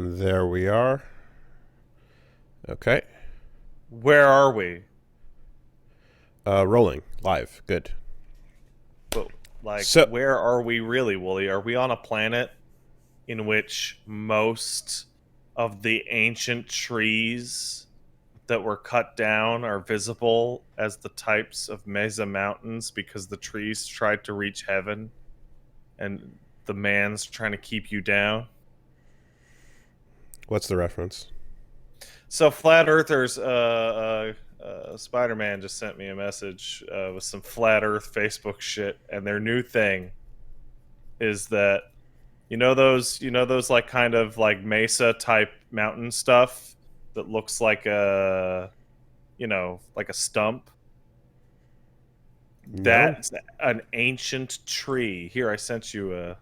And there we are. Okay. Where are we? Rolling. Live. Good. But So, where are we really, Wooly? Are we on a planet in which most of the ancient trees that were cut down are visible as the types of mesa mountains because the trees tried to reach heaven and the man's trying to keep you down? what's the reference? So flat earthers, Spider-Man just sent me a message with some flat Earth Facebook shit, and their new thing is that those like kind of like mesa type mountain stuff that looks like like a stump. No. That's an ancient tree. Here, I sent you a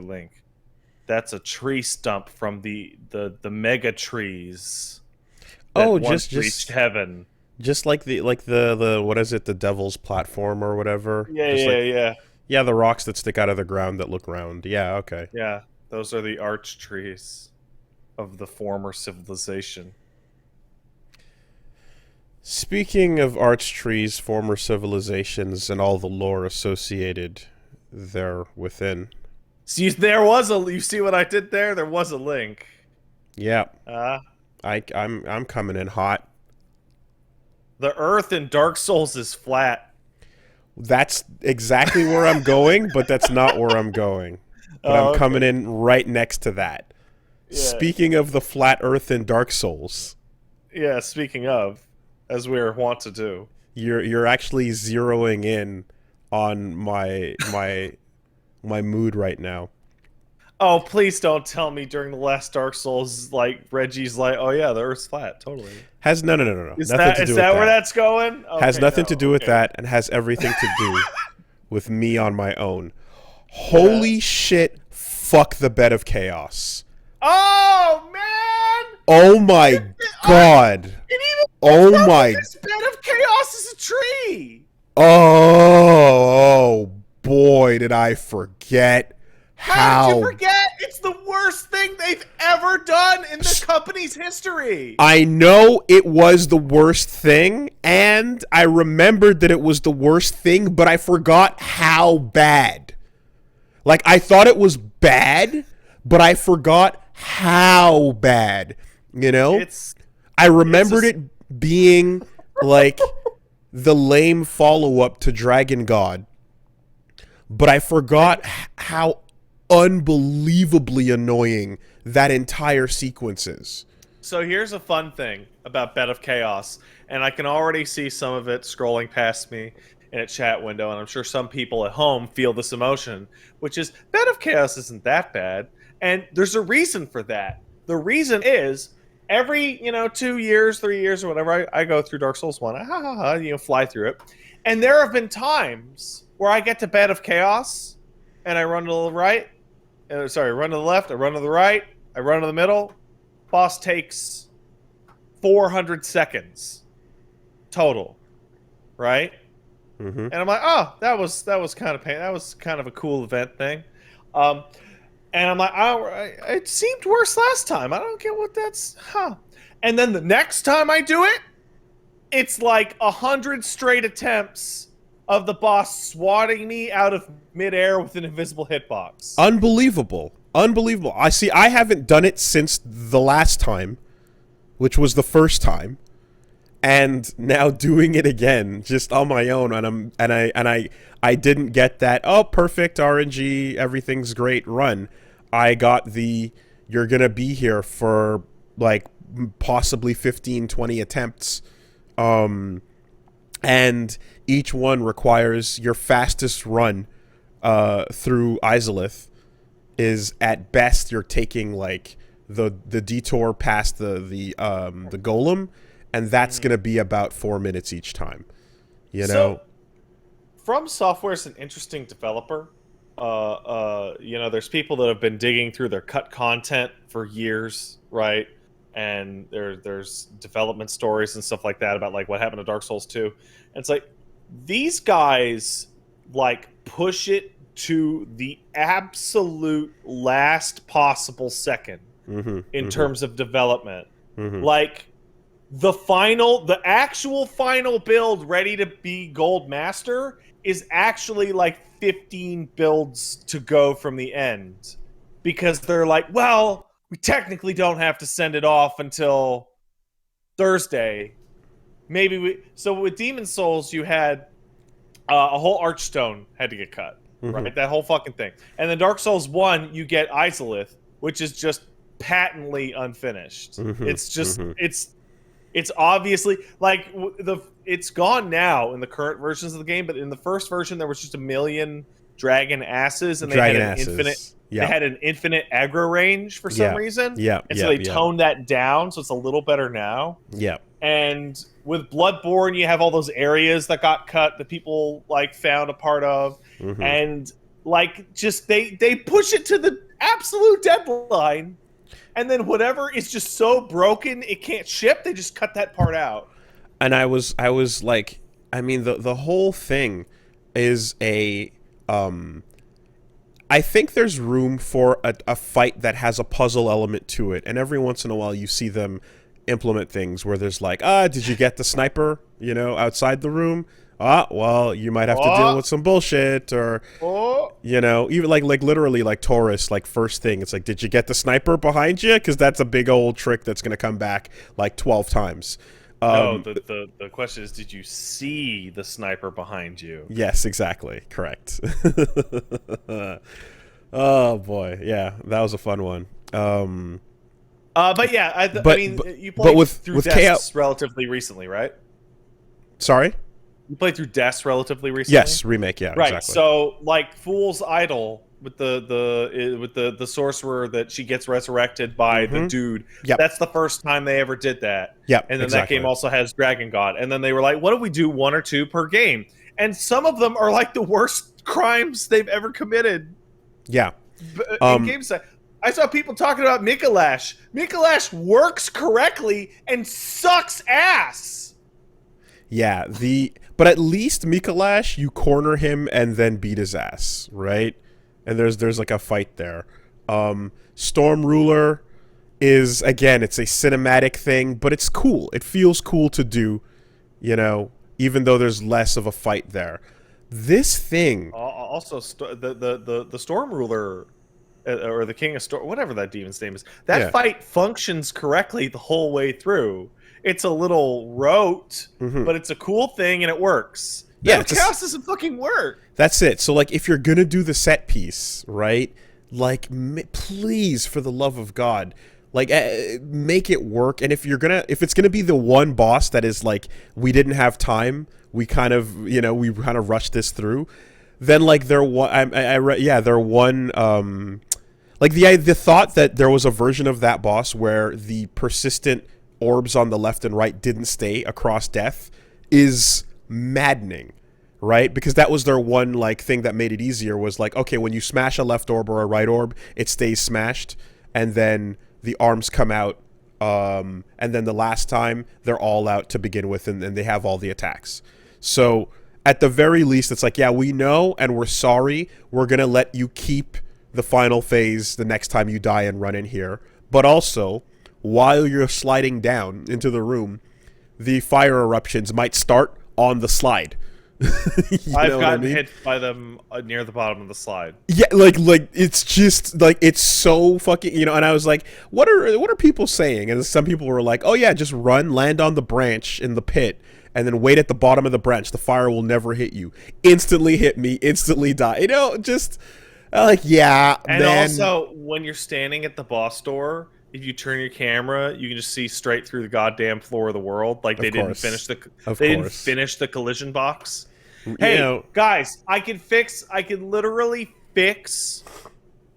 link. That's a tree stump from the mega trees that Oh, once reached heaven. just like the what is it? The Devil's platform or whatever. Yeah, Just yeah, like yeah, yeah, the rocks that stick out of the ground that look round. Yeah. Okay. yeah. Those are the arch trees of the former civilization. Speaking of arch trees, former civilizations, and all the lore associated there within. See, there was a. You see what I did there? There was a link. Yeah, Uh, I'm coming in hot. the Earth in Dark Souls is flat. That's exactly where I'm going, but that's not where I'm going. But I'm Oh, coming okay. in right next to that. Yeah, Speaking of the flat Earth in Dark Souls, yeah. Speaking of, as we're wont to do. you're actually zeroing in on my mood right now. Oh, please don't tell me during the last Dark Souls, like Reggie's like, oh yeah, the Earth's flat, totally. Has no, Is nothing that to is do with that where that. that's going? Has Okay, nothing no, to do with okay. that, and has everything to do with me on my own. Yeah. Holy shit! Fuck the bed of chaos. Oh man! Oh my god. It even gets Oh worse. my. This bed of chaos is a tree. Oh boy, did I forget How did you how. forget? It's the worst thing they've ever done in the company's history. I know it was the worst thing, and I remembered that it was the worst thing, but I forgot how bad. Like, I thought it was bad, but I forgot how bad. You know? It's I it's remembered just it being like the lame follow up to Dragon God, but I forgot how unbelievably annoying that entire sequence is. so here's a fun thing about Bed of Chaos, and I can already see some of it scrolling past me in a chat window, and I'm sure some people at home feel this emotion, which is Bed of Chaos isn't that bad, and there's a reason for that. The reason is every 2 years, 3 years, or whatever, I go through Dark Souls 1, fly through it, and there have been times where I get to Bed of Chaos, and I run to the right, run to the left, I run to the right, I run to the middle. Boss takes 400 seconds total, right? Mm-hmm. And I'm like, oh, that was kind of pain. That was kind of a cool event thing. Um, and I'm like, oh, it seemed worse last time. I don't get what that's, huh? And then the next time I do it, it's like 100 straight attempts of the boss swatting me out of midair with an invisible hitbox. Unbelievable. Unbelievable. I see. I haven't done it since the last time, which was the first time, and now doing it again just on my own, and I didn't get that. Oh, perfect RNG, everything's great. Run. I got the you're gonna be here for like possibly 15, 20 attempts, and each one requires your fastest run through Izalith is at best you're taking like the detour past the golem, and that's Mhm. gonna be about 4 minutes each time. You So know. From Software is an interesting developer. There's people that have been digging through their cut content for years, right? And there's development stories and stuff like that about like what happened to Dark Souls 2. And it's like these guys like push it to the absolute last possible second in terms of development. Mm-hmm. Like the actual final build ready to be gold master is actually like 15 builds to go from the end, because they're like, well, we technically don't have to send it off until Thursday. Maybe we. So with Demon Souls, you had a whole Archstone had to get cut, right? That whole fucking thing. And then Dark Souls 1, you get Izalith, which is just patently unfinished. It's just it's obviously like it's gone now in the current versions of the game, but in the first version there was just a million dragon asses, and they had an infinite aggro range for some reason. And so they toned that down, so it's a little better now. And with Bloodborne, you have all those areas that got cut that people like found a part of, and like just they push it to the absolute deadline, and then whatever is just so broken it can't ship, they just cut that part out. And I was like, I mean, the whole thing is a I think there's room for a fight that has a puzzle element to it, and every once in a while you see them implement things where there's like, did you get the sniper, outside the room? Well, you might have to deal with some bullshit, or even like literally like Taurus, like first thing, it's like, did you get the sniper behind you? Because that's a big old trick that's gonna come back like 12 times. No, the question is, did you see the sniper behind you? Yes, exactly, correct. Oh boy, yeah, that was a fun one. But yeah, I mean, you played through Deaths relatively recently, right? Sorry? You played through Deaths relatively recently? Yes, remake, yeah, right. Exactly. So, like, Fool's Idol with the sorcerer that she gets resurrected by the dude. Yep. That's the first time they ever did that. Yep, and then that game also has Dragon God. And then they were like, what if we do 1 or 2 per game? And some of them are like the worst crimes they've ever committed. Yeah. In game side. I saw people talking about Mikolash. Mikolash works correctly and sucks ass. Yeah, but at least Mikolash, you corner him and then beat his ass, right? And there's like a fight there. Storm Ruler is, again, it's a cinematic thing, but it's cool. It feels cool to do, even though there's less of a fight there. This thing also the Storm Ruler, or the King of Storm, whatever that demon's name is, that fight functions correctly the whole way through. It's a little rote, but it's a cool thing and it works. Yeah, Chaos doesn't fucking work. That's it. So like, if you're gonna do the set piece, right? Like, please, for the love of God, like, make it work. And if it's gonna be the one boss that is like, we didn't have time, we kind of rushed this through, then like the thought that there was a version of that boss where the persistent orbs on the left and right didn't stay across death is maddening, right? Because that was their one like thing that made it easier, was like, okay, when you smash a left orb or a right orb, it stays smashed, and then the arms come out, and then the last time they're all out to begin with, and they have all the attacks. So at the very least, it's like, yeah, we know and we're sorry, we're gonna let you keep the final phase the next time you die and run in here, but also, while you're sliding down into the room, the fire eruptions might start on the slide. I've gotten hit by them near the bottom of the slide. Yeah, like it's just like, it's so fucking, and I was like, what are people saying? And some people were like, oh yeah, just run, land on the branch in the pit, and then wait at the bottom of the branch. The fire will never hit you. Instantly hit me, instantly die. Just like, yeah. And also, when you're standing at the boss door, if you turn your camera, you can just see straight through the goddamn floor of the world. Like, they didn't finish the collision box. Hey, guys, I can literally fix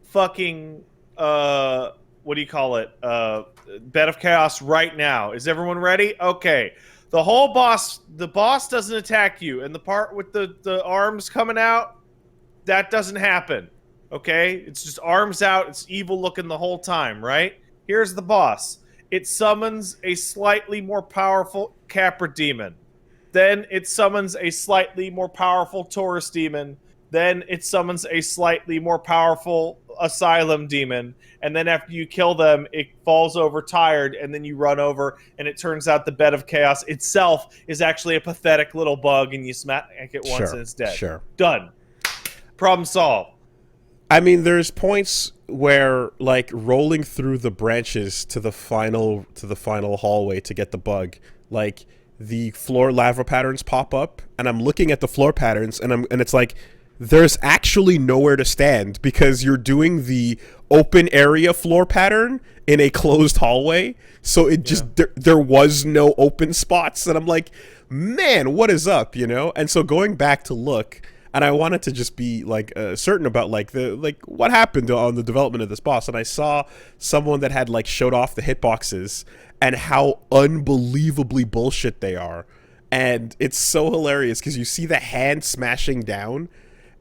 fucking what do you call it? Bed of Chaos right now. Is everyone ready? Okay. The boss doesn't attack you, and the part with the arms coming out, that doesn't happen. Okay? It's just arms out, it's evil looking the whole time, right? Here's the boss. It summons a slightly more powerful Capra demon. Then it summons a slightly more powerful Taurus demon. Then it summons a slightly more powerful asylum demon, and then after you kill them, it falls over tired, and then you run over, and it turns out the bed of chaos itself is actually a pathetic little bug, and you smack it once and it's dead. Sure. Done. Problem solved. I mean, there's points where, like, rolling through the branches to the final hallway to get the bug, like, the floor lava patterns pop up, and I'm looking at the floor patterns, and it's like, there's actually nowhere to stand because you're doing the open area floor pattern in a closed hallway, so it just there was no open spots, and I'm like, man, what is up, you know? And so going back to look. And I wanted to just be like certain about like what happened on the development of this boss. And I saw someone that had like showed off the hitboxes and how unbelievably bullshit they are. And it's so hilarious because you see the hand smashing down,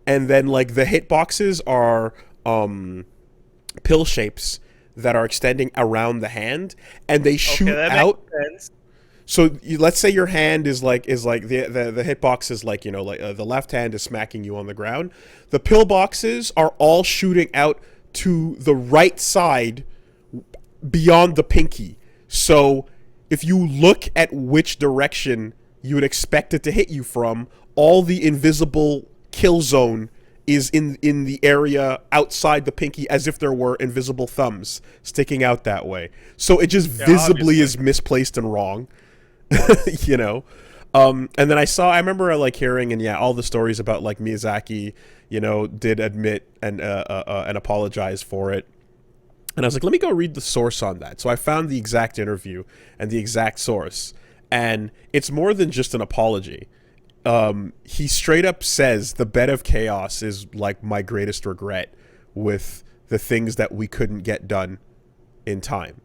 and then like the hitboxes are pill shapes that are extending around the hand, and they shoot out. So let's say your hand is like the hitbox is like, you know, like the left hand is smacking you on the ground. The pillboxes are all shooting out to the right side beyond the pinky. So if you look at which direction you would expect it to hit you from, all the invisible kill zone is in the area outside the pinky, as if there were invisible thumbs sticking out that way. So it just visibly is misplaced and wrong. You know, and then I remember like hearing and all the stories about like Miyazaki, you know, did admit and apologize for it, and I was like, let me go read the source on that. So I found the exact interview and the exact source, and it's more than just an apology. He straight up says the bed of chaos is like my greatest regret with the things that we couldn't get done in time.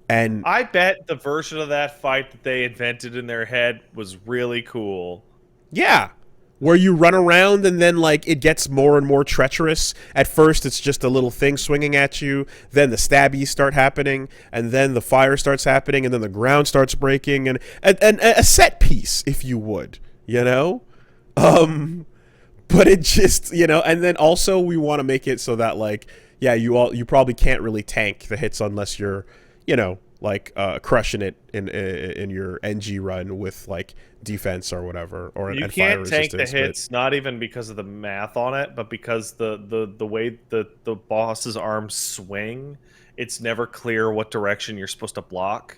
And I bet the version of that fight that they invented in their head was really cool. Yeah. Where you run around and then, like, it gets more and more treacherous. At first, it's just a little thing swinging at you. Then the stabbies start happening. And then the fire starts happening. And then the ground starts breaking. And a set piece, if you would. You know? But it just, you know, and then also we want to make it so that, like, yeah, you probably can't really tank the hits unless you're, you know, like crushing it in your NG run with like defense or whatever, or you can't tank the hits, not even because of the math on it, but because the way the boss's arms swing, it's never clear what direction you're supposed to block,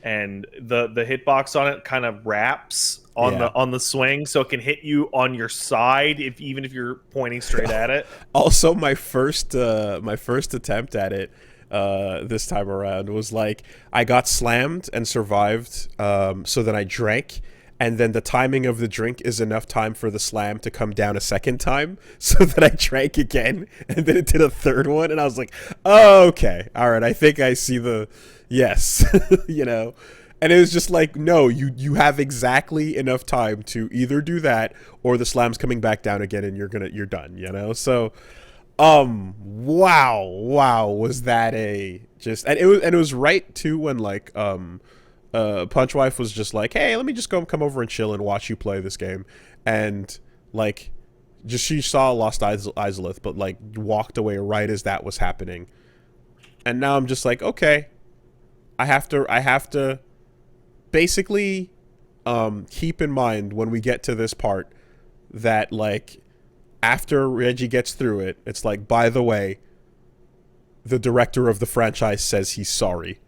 and the hitbox on it kind of wraps on the swing, so it can hit you on your side even if you're pointing straight at it. Also, my first attempt at it this time around was like I got slammed and survived, so then I drank, and then the timing of the drink is enough time for the slam to come down a second time, so that I drank again, and then it did a third one, and I was like, oh, okay, all right, I think I see the yes. You know, and it was just like, no, you have exactly enough time to either do that or the slam's coming back down again and you're done, you know. So wow, was that a just, and it was right too when like Punchwife was just like, hey, let me just come over and chill and watch you play this game, and like just she saw Lost Izalith, but like walked away right as that was happening, and now I'm just like, okay, I have to basically keep in mind when we get to this part that like after Reggie gets through it, it's like, by the way, the director of the franchise says he's sorry.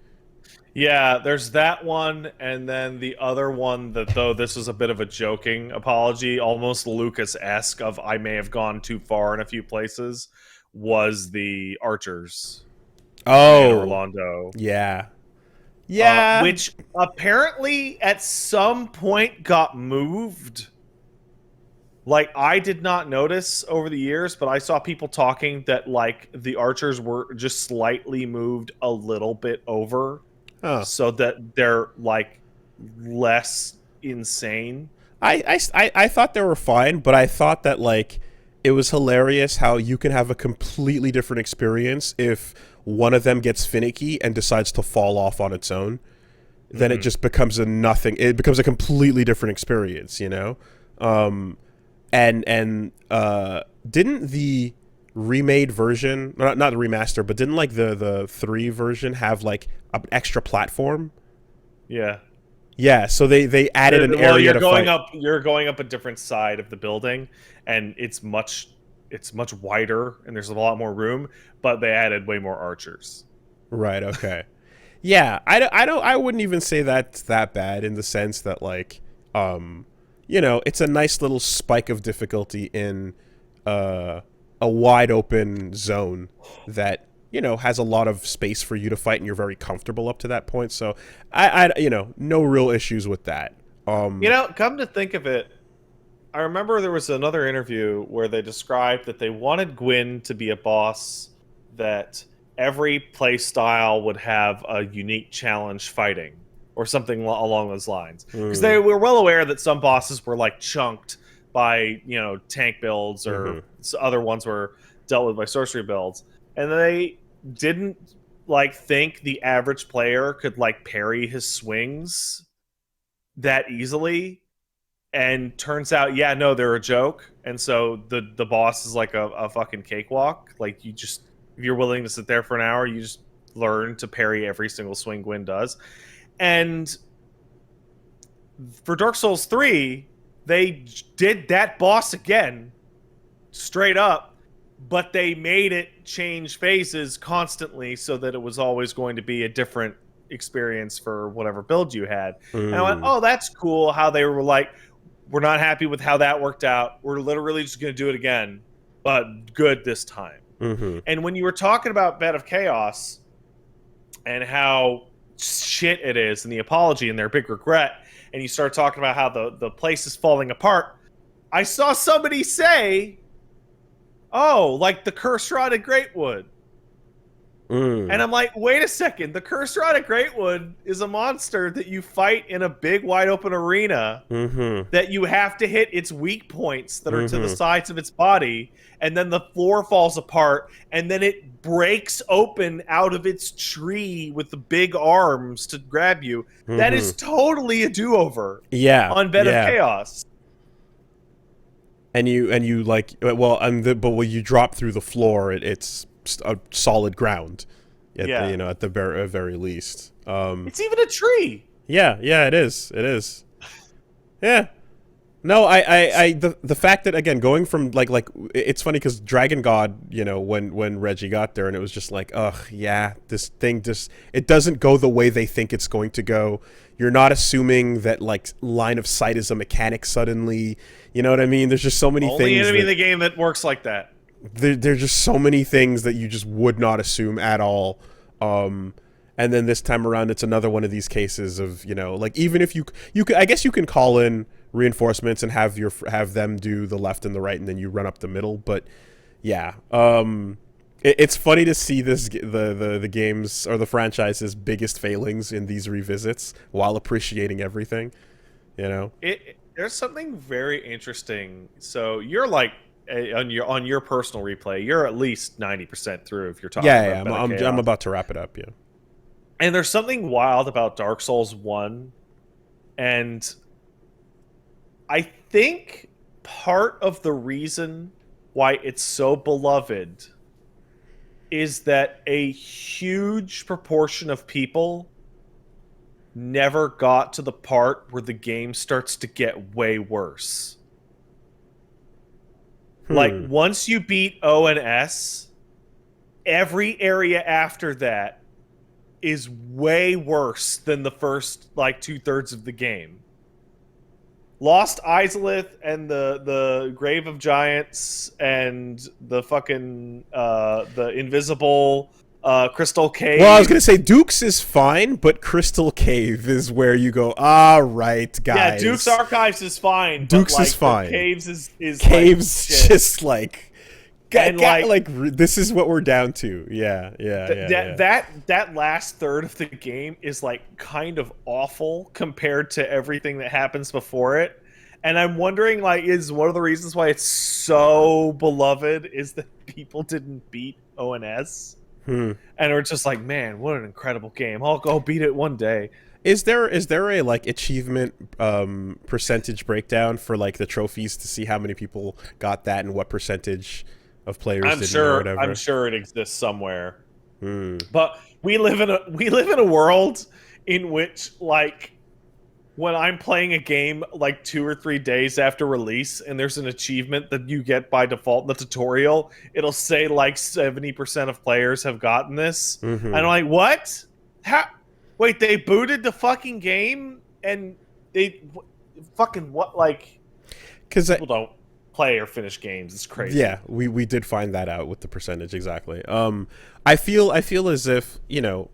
Yeah, there's that one, and then the other one that, though this is a bit of a joking apology, almost Lucas-esque of I may have gone too far in a few places, was the Archers. Oh, Anor Londo. Yeah. Yeah. Which apparently at some point got moved. Like, I did not notice over the years, but I saw people talking that, like, the Archers were just slightly moved a little bit over. Huh. So that they're, like, less insane. I thought they were fine, but I thought that, like, it was hilarious how you can have a completely different experience if one of them gets finicky and decides to fall off on its own. Then it just becomes it becomes a completely different experience, you know? And didn't the remade version, not the remaster, but didn't like the 3 version have like an extra platform? Yeah. Yeah, so they added an Well, area to fight. you're going up a different side of the building, and it's much wider, and there's a lot more room. But they added way more archers. Right. Okay. Yeah, I wouldn't even say that's that bad in the sense that like, it's a nice little spike of difficulty in a wide open zone that has a lot of space for you to fight, and you're very comfortable up to that point. So no real issues with that. Come to think of it, I remember there was another interview where they described that they wanted Gwyn to be a boss that every play style would have a unique challenge fighting or something along those lines. Because they were well aware that some bosses were like chunked by, tank builds or other ones were dealt with by sorcery builds. And they didn't think the average player could parry his swings that easily. And turns out, yeah, no, they're a joke. And so the boss is like a fucking cakewalk. Like, if you're willing to sit there for an hour, you just learn to parry every single swing Gwyn does. And for Dark Souls 3, they did that boss again, straight up, but they made it change phases constantly so that it was always going to be a different experience for whatever build you had. And I went, oh, that's cool how they were like, we're not happy with how that worked out. We're literally just going to do it again, but good this time. And when you were talking about Bed of Chaos and how shit it is and the apology and their big regret, and you start talking about how the place is falling apart, I saw somebody say, oh, like the Curse Rod of Greatwood. And I'm like, wait a second. The Curse Rod of Greatwood is a monster that you fight in a big, wide open arena that you have to hit its weak points that are to the sides of its body. And then the floor falls apart. And then it breaks open out of its tree with the big arms to grab you. That is totally a do-over. Yeah. On Bed of Chaos. And you like, but when you drop through the floor, it's a solid ground at the very least. It's even a tree. Yeah, it is. Yeah. No, the fact that, again, going from like it's funny because Dragon God, when Reggie got there, and it was just like, ugh, yeah, this thing it doesn't go the way they think it's going to go. You're not assuming that line of sight is a mechanic suddenly. You know what I mean? There's just so many things. Only enemy in the game that works like that. There's just so many things that you just would not assume at all. And then this time around, it's another one of these cases of, even if you could, I guess you can call in reinforcements and have them do the left and the right, and then you run up the middle. But yeah, it's funny to see the game's or the franchise's biggest failings in these revisits while appreciating everything. There's something very interesting. So you're on your personal replay, you're at least 90% through if you're talking about I'm about to wrap it up, yeah. And there's something wild about Dark Souls 1, and I think part of the reason why it's so beloved is that a huge proportion of people never got to the part where the game starts to get way worse. Like, once you beat O and S, every area after that is way worse than the first, 2/3 of the game. Lost Izalith and the Grave of Giants and the fucking, the invisible Crystal Cave. Well, I was going to say Dukes is fine, but Crystal Cave is where you go, all right, guys. Yeah, Duke's Archives is fine. Dukes is fine. Caves is Caves just this is what we're down to. Yeah. That last third of the game is kind of awful compared to everything that happens before it. And I'm wondering, is one of the reasons why it's so beloved is that people didn't beat ONS? And are just like, man, what an incredible game. I'll go beat it one day. Is there a achievement percentage breakdown for the trophies to see how many people got that and what percentage of players didn't know, or whatever. I'm sure it exists somewhere. Hmm. But we live in a world in which, like, when I'm playing a game like 2 or 3 days after release and there's an achievement that you get by default in the tutorial, it'll say like 70% of players have gotten this. Mm-hmm. And I'm like, what? How? Wait, they booted the fucking game and they fucking what? Like, because people don't play or finish games. It's crazy. Yeah, we did find that out with the percentage exactly. I feel as if, you know,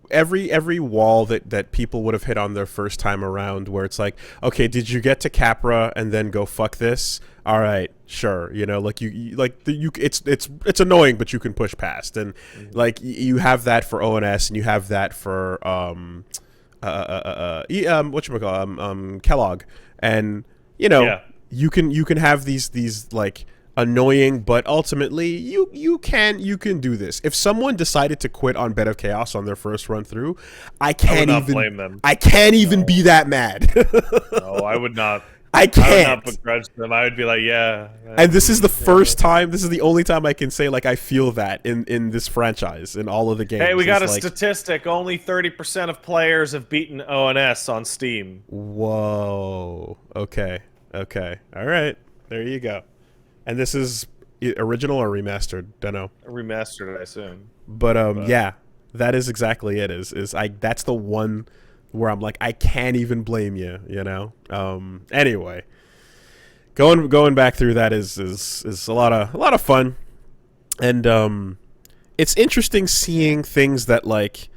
every wall that people would have hit on their first time around, where it's like, okay, did you get to Capra and then go fuck this? All right, sure, you know, like it's annoying, but you can push past, and like you have that for ONS, and you have that for whatchamacallit, Kellogg, and you know, Yeah. you can have these like annoying, but ultimately you can do this. If someone decided to quit on Bed of Chaos on their first run through, I can't even blame them. I can't even be that mad. No, I would not. I can't. I would not begrudge them. I would be like, yeah. And this is the first time, this is the only time I can say like I feel that in this franchise, in all of the games. Hey, we got a like, statistic. Only 30% of players have beaten ONS on Steam. Whoa. Okay. All right. There you go. And this is original or remastered? Don't know. Remastered, I assume. But yeah, that is exactly it. That's the one where I'm like, I can't even blame you. You know. Anyway, going back through that is a lot of fun, and it's interesting seeing things that like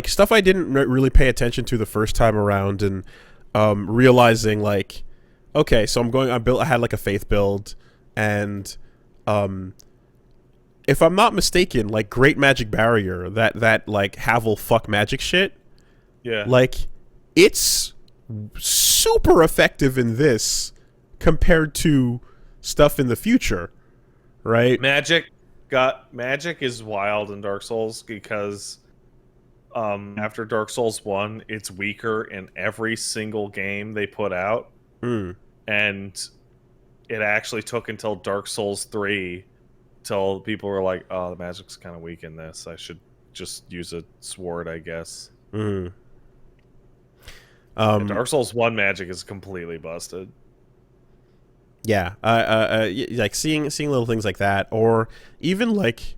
stuff I didn't really pay attention to the first time around, and realizing like, okay, so I had like a faith build. And if I'm not mistaken, like Great Magic Barrier, that like Havel fuck magic shit, yeah, like it's super effective in this compared to stuff in the future, right? Magic is wild in Dark Souls because after Dark Souls 1, it's weaker in every single game they put out. And it actually took until Dark Souls 3 till people were like, oh, the magic's kind of weak in this. I should just use a sword, I guess. Dark Souls 1 magic is completely busted. Yeah. Like seeing little things like that, or even like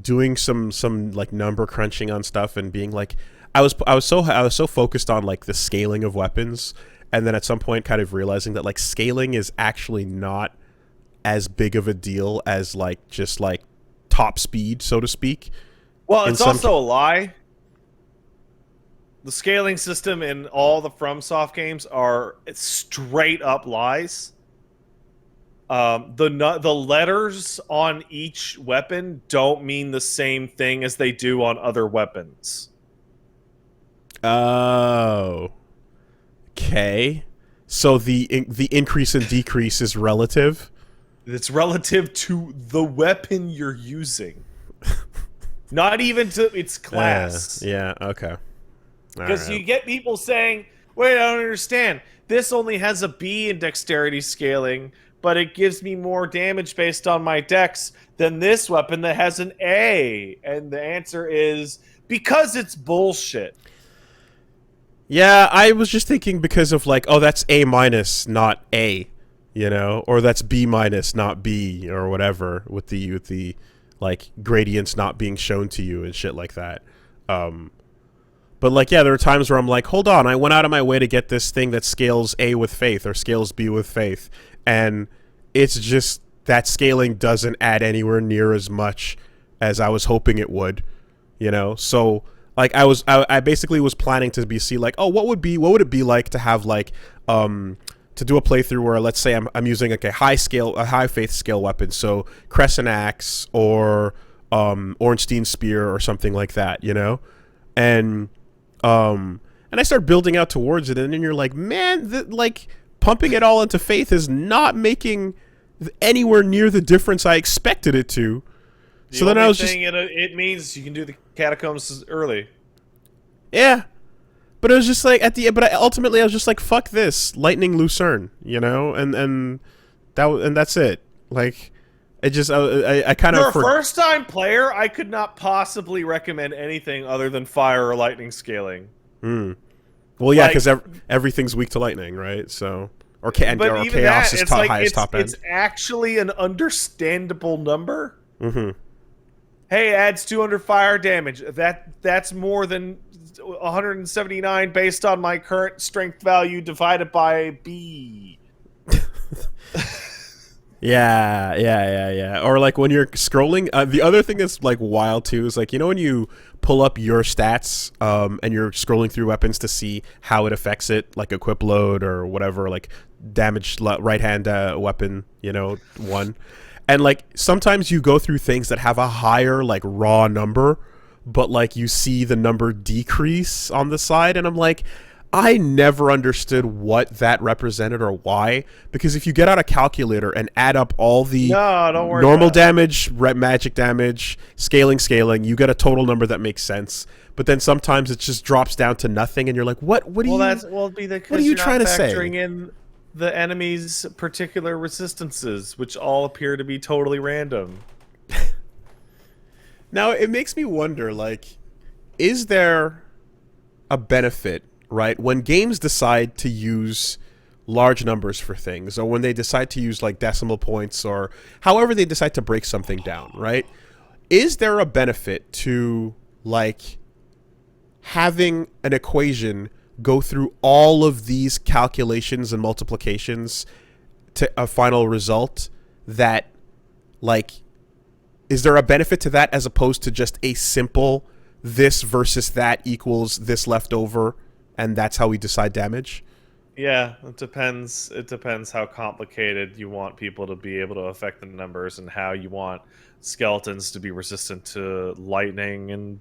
doing some like number crunching on stuff and being like, I was so focused on like the scaling of weapons. And then at some point kind of realizing that like scaling is actually not as big of a deal as like just like top speed, so to speak. Well, it's also a lie. The scaling system in all the FromSoft games are straight up lies. The letters on each weapon don't mean the same thing as they do on other weapons. Oh. Okay, so the increase and decrease is relative. It's relative to the weapon you're using, not even to its class. Yeah. Okay. Because you get people saying, "Wait, I don't understand. This only has a B in dexterity scaling, but it gives me more damage based on my dex than this weapon that has an A." And the answer is because it's bullshit. Yeah, I was just thinking because of like, oh, that's A minus, not A, you know, or that's B minus, not B, or whatever, with the like gradients not being shown to you and shit like that. But like, yeah, there are times where I'm like, hold on, I went out of my way to get this thing that scales A with faith or scales B with faith, and it's just that scaling doesn't add anywhere near as much as I was hoping it would, you know, so. Like I basically was planning to see like, oh, what would it be like to have like to do a playthrough where, let's say I'm using like a high faith scale weapon, so Crescent Axe or Ornstein Spear or something like that, you know, and I start building out towards it, and then you're like, man, like pumping it all into faith is not making anywhere near the difference I expected it to. So then I was just it means you can do the catacombs early. Yeah. But it was just like ultimately I was just like, fuck this, Lightning Lucerne, you know? And that's it. Like It just I kind For of a first-time player, I could not possibly recommend anything other than fire or lightning scaling. Well, yeah, because everything's weak to lightning, right? So or even chaos that, is it's like highest top end. it's actually an understandable number. Mm-hmm. Hey, adds 200 fire damage. That's more than 179 based on my current strength value divided by B. Yeah. Or like when you're scrolling, the other thing that's like wild too is like, you know, when you pull up your stats and you're scrolling through weapons to see how it affects it, like equip load or whatever, like damage right hand weapon, you know, one. And like sometimes you go through things that have a higher like raw number, but like you see the number decrease on the side, and I'm like, I never understood what that represented or why. Because if you get out a calculator and add up all the normal damage, magic damage, scaling, you get a total number that makes sense. But then sometimes it just drops down to nothing, and you're like, what are you trying to say? Factoring in the enemy's particular resistances, which all appear to be totally random. Now, it makes me wonder, like, is there a benefit, right, when games decide to use large numbers for things, or when they decide to use, like, decimal points, or however they decide to break something down, right? Is there a benefit to, like, having an equation go through all of these calculations and multiplications to a final result that, like, is there a benefit to that as opposed to just a simple this versus that equals this left over, and that's how we decide damage? Yeah, it depends. It depends how complicated you want people to be able to affect the numbers, and how you want skeletons to be resistant to lightning and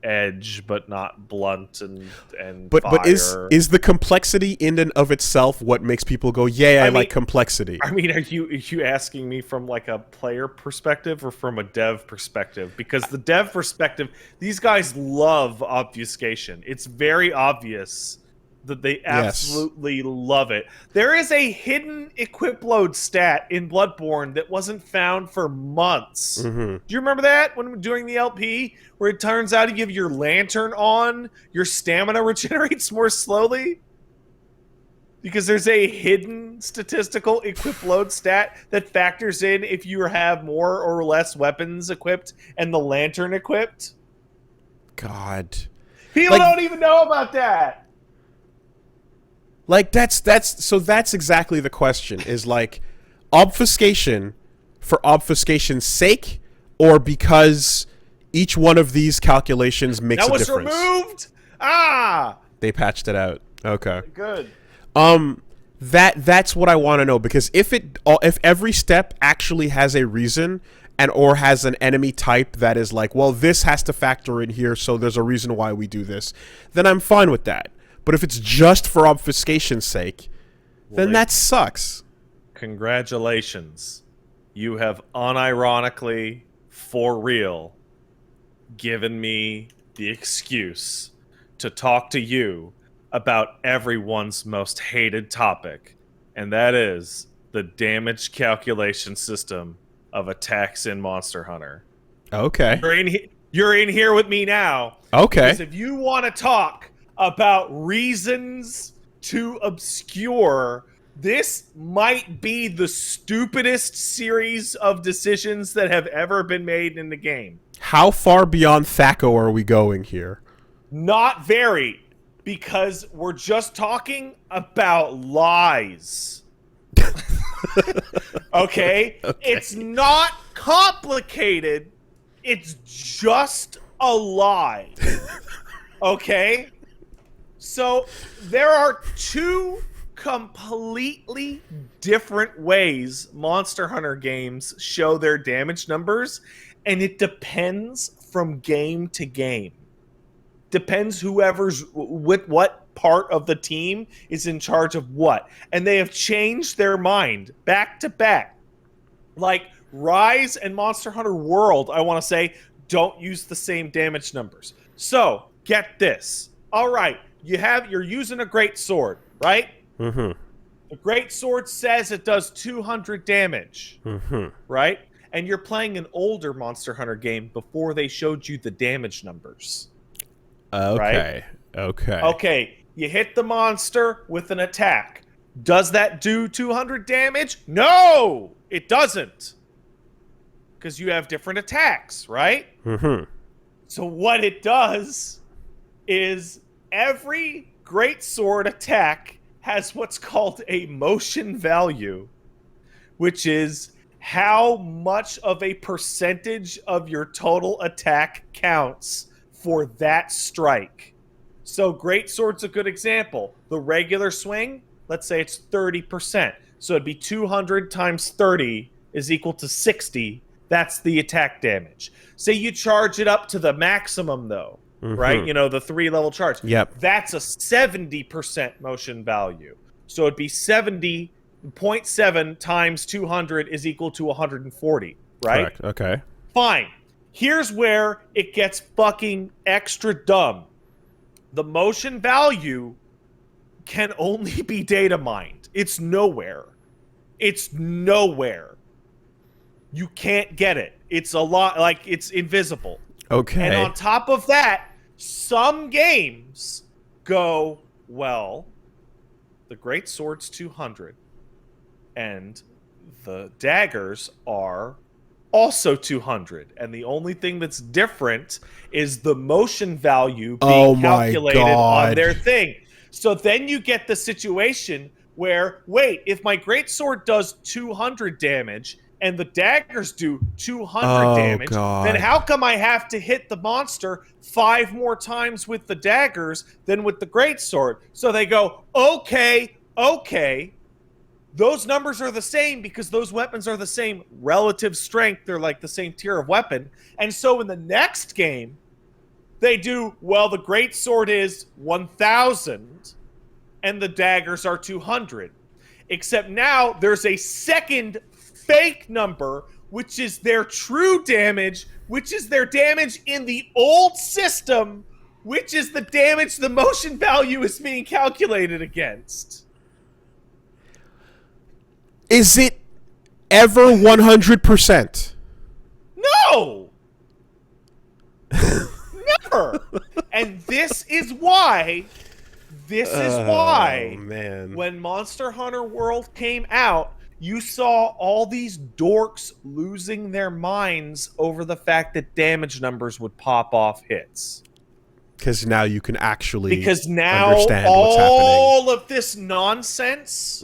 edge, but not blunt and but fire. But is the complexity in and of itself what makes people go, yeah, I mean, like complexity? I mean, are you asking me from like a player perspective or from a dev perspective? Because the dev perspective, these guys love obfuscation. It's very obvious that they absolutely love it. There is a hidden equip load stat in Bloodborne that wasn't found for months. Mm-hmm. Do you remember that when we were doing the LP, where it turns out if you have your lantern on, your stamina regenerates more slowly? Because there's a hidden statistical equip load stat that factors in if you have more or less weapons equipped and the lantern equipped. God. People don't even know about that. Like, that's exactly the question, is like obfuscation for obfuscation's sake, or because each one of these calculations makes a difference. That was removed? Ah! They patched it out. Okay. Good. That's what I want to know, because if every step actually has a reason and or has an enemy type that is like, well, this has to factor in here, so there's a reason why we do this, then I'm fine with that. But if it's just for obfuscation's sake, then that sucks. Congratulations. You have unironically, for real, given me the excuse to talk to you about everyone's most hated topic, and that is the damage calculation system of attacks in Monster Hunter. Okay. You're in here with me now. Okay. Because if you want to talk about reasons to obscure, this might be the stupidest series of decisions that have ever been made in the game. How far beyond Thaco are we going here? Not very, because we're just talking about lies. Okay? It's not complicated. It's just a lie. Okay? So there are two completely different ways Monster Hunter games show their damage numbers, and it depends from game to game. Depends whoever's with what part of the team is in charge of what. And they have changed their mind back to back. Like Rise and Monster Hunter World, I want to say, don't use the same damage numbers. So, get this. All right. You're using a great sword, right? Mm-hmm. The great sword says it does 200 damage, mm-hmm. right? and you're playing an older Monster Hunter game before they showed you the damage numbers. Okay. Right? Okay. Okay, you hit the monster with an attack. Does that do 200 damage? No, it doesn't. Because you have different attacks, right? Mm-hmm. So what it does is every greatsword attack has what's called a motion value, which is how much of a percentage of your total attack counts for that strike. So greatsword's a good example. The regular swing, let's say it's 30%. So it'd be 200 times 30 is equal to 60. That's the attack damage. Say you charge it up to the maximum, though, right? You know, the 3-level charge. Yep. That's a 70% motion value. So it'd be 70.7 times 200 is equal to 140, right? Correct. Okay. Fine. Here's where it gets fucking extra dumb. The motion value can only be data mined. It's nowhere. It's nowhere. You can't get it. It's a lot, like, it's invisible. Okay. And on top of that, some games go, well, the great sword's 200, and the daggers are also 200, and the only thing that's different is the motion value being calculated on their thing. So then you get the situation where, wait, if my greatsword does 200 damage and the daggers do 200 damage, then how come I have to hit the monster 5 more times with the daggers than with the greatsword? So they go, okay, those numbers are the same because those weapons are the same relative strength. They're like the same tier of weapon. And so in the next game, they do, well, the greatsword is 1,000 and the daggers are 200. Except now there's a second fake number, which is their true damage, which is their damage in the old system, which is the damage the motion value is being calculated against. Is it ever 100%? No! Never! And this is why, man, when Monster Hunter World came out, you saw all these dorks losing their minds over the fact that damage numbers would pop off hits. Because now you can actually understand what's happening. All of this nonsense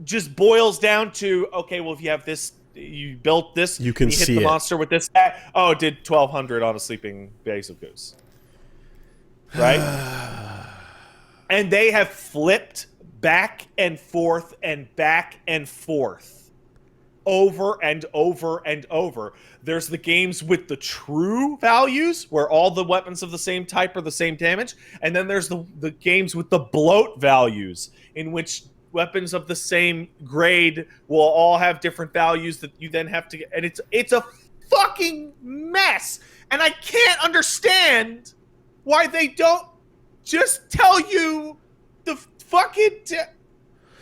just boils down to, okay, well, if you have this, you built this, you can hit see the it. monster with this. Oh, it did 1,200 on a sleeping base of goose. Right? And they have flipped back and forth and back and forth over and over and over. There's the games with the true values where all the weapons of the same type are the same damage. And then there's the games with the bloat values in which weapons of the same grade will all have different values that you then have to get. And it's a fucking mess. And I can't understand why they don't just tell you the fucking...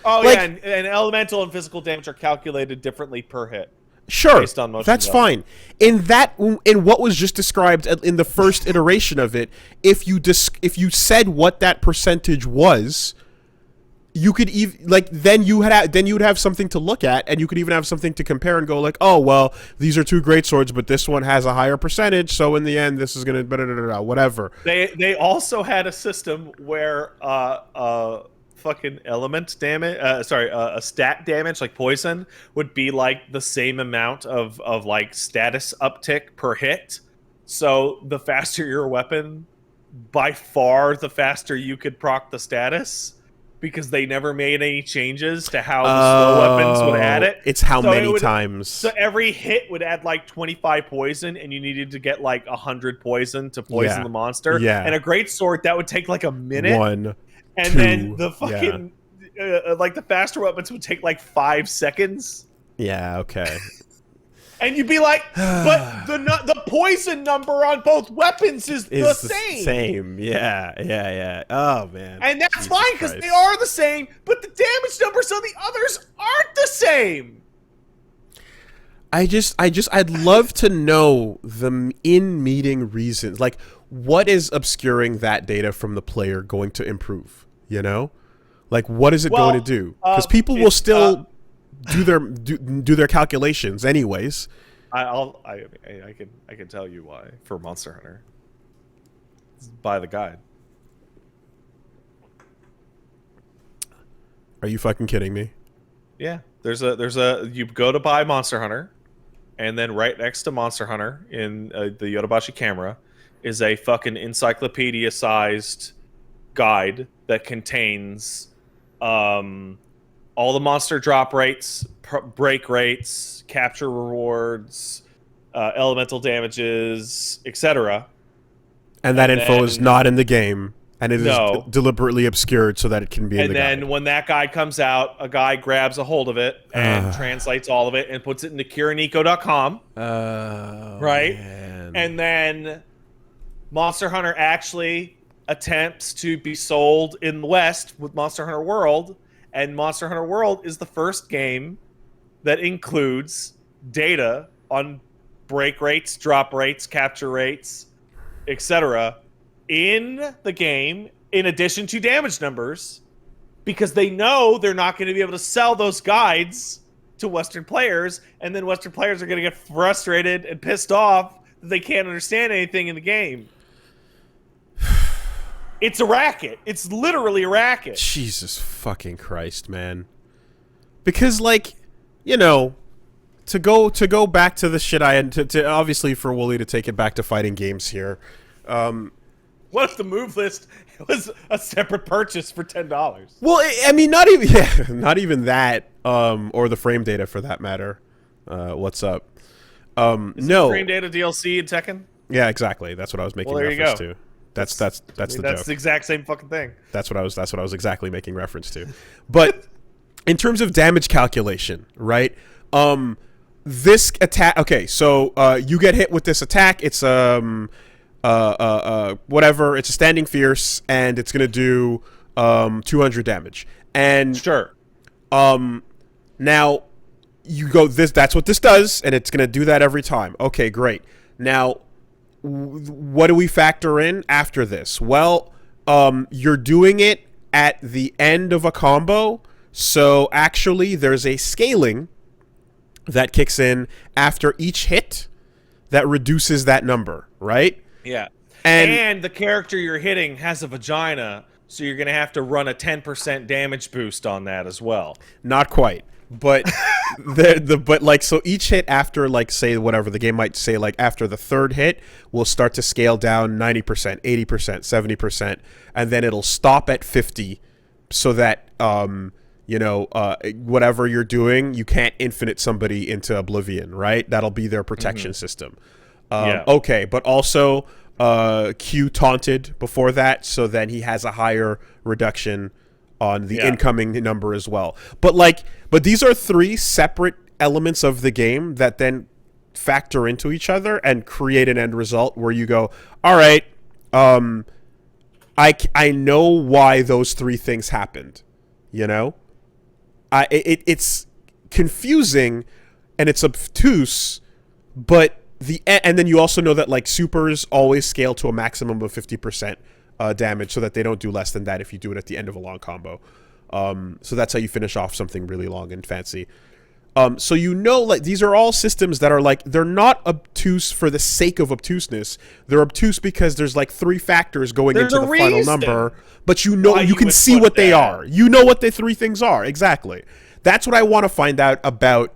and elemental and physical damage are calculated differently per hit. Sure, based on motion that's value. fine. In what was just described in the first iteration of it, if you said what that percentage was, you could then you would have something to look at, and you could even have something to compare and go like, oh well, these are two great swords, but this one has a higher percentage, so in the end, this is gonna whatever. They also had a system where fucking element damage, a stat damage like poison would be like the same amount of like status uptick per hit. So the faster your weapon, by far the faster you could proc the status, because they never made any changes to how the slow weapons would add it. It's how many times. So every hit would add like 25 poison, and you needed to get like 100 poison to poison the monster. Yeah. And a great sword, that would take like a minute. 1, and 2, then the fucking like the faster weapons would take like 5 seconds. Yeah, okay. And you'd be like, but the poison number on both weapons is the same. Same, yeah. Oh man. And that's fine because they are the same, but the damage numbers on the others aren't the same. I'd love to know the in-meeting reasons. Like, what is obscuring that data from the player going to improve? You know, like, what is it going to do? Because people will still do their calculations anyways. I can tell you why for Monster Hunter. Buy the guide. Are you fucking kidding me? Yeah, there's a you go to buy Monster Hunter, and then right next to Monster Hunter in the Yodobashi camera is a fucking encyclopedia-sized guide that contains all the monster drop rates, break rates, capture rewards, elemental damages, etc. And that info is not in the game, and it is No. deliberately obscured so that it can be in the And then guide. when that guide comes out, a guy grabs a hold of it and translates all of it and puts it into kiraniko.com. Right? Man. And then Monster Hunter actually attempts to be sold in the West with Monster Hunter World, and Monster Hunter World is the first game that includes data on break rates, drop rates, capture rates, etc. in the game, in addition to damage numbers, because they know they're not going to be able to sell those guides to Western players, and then Western players are going to get frustrated and pissed off that they can't understand anything in the game. It's a racket. It's literally a racket. Jesus fucking Christ, man. Because, like, you know, to go back to the shit I had to obviously for Woolie to take it back to fighting games here. What if the move list was a separate purchase for $10? Well, I mean, not even that, or the frame data for that matter. What's up? Is no frame data DLC in Tekken? Yeah, exactly. That's what I was making Well, there you reference go. to. That's the That's joke. the exact same fucking thing. That's what I was exactly making reference to. But in terms of damage calculation, right? This attack. Okay, so you get hit with this attack. It's whatever. It's a standing fierce, and it's gonna do 200 damage. And Sure. now you go this. That's what this does, and it's gonna do that every time. Okay, great. Now, what do we factor in after this? Well, you're doing it at the end of a combo, so actually there's a scaling that kicks in after each hit that reduces that number, right? Yeah. And the character you're hitting has a vagina, so you're going to have to run a 10% damage boost on that as well. not quite. But so each hit after, like, say whatever the game might say, like after the third hit will start to scale down 90%, 80%, 70%, and then it'll stop at 50 so that whatever you're doing, you can't infinite somebody into oblivion, right? That'll be their protection system. Yeah. Okay, but also Q taunted before that, so then he has a higher reduction on the incoming number as well. But these are three separate elements of the game that then factor into each other and create an end result where you go, all right, I know why those three things happened, you know? It's confusing and it's obtuse, but and then you also know that, like, supers always scale to a maximum of 50% damage, so that they don't do less than that if you do it at the end of a long combo. So that's how you finish off something really long and fancy. So like, these are all systems that are, like, they're not obtuse for the sake of obtuseness. They're obtuse because there's, like, three factors going into the final number, but you can see what they are. You know what the three things are. Exactly. That's what I want to find out about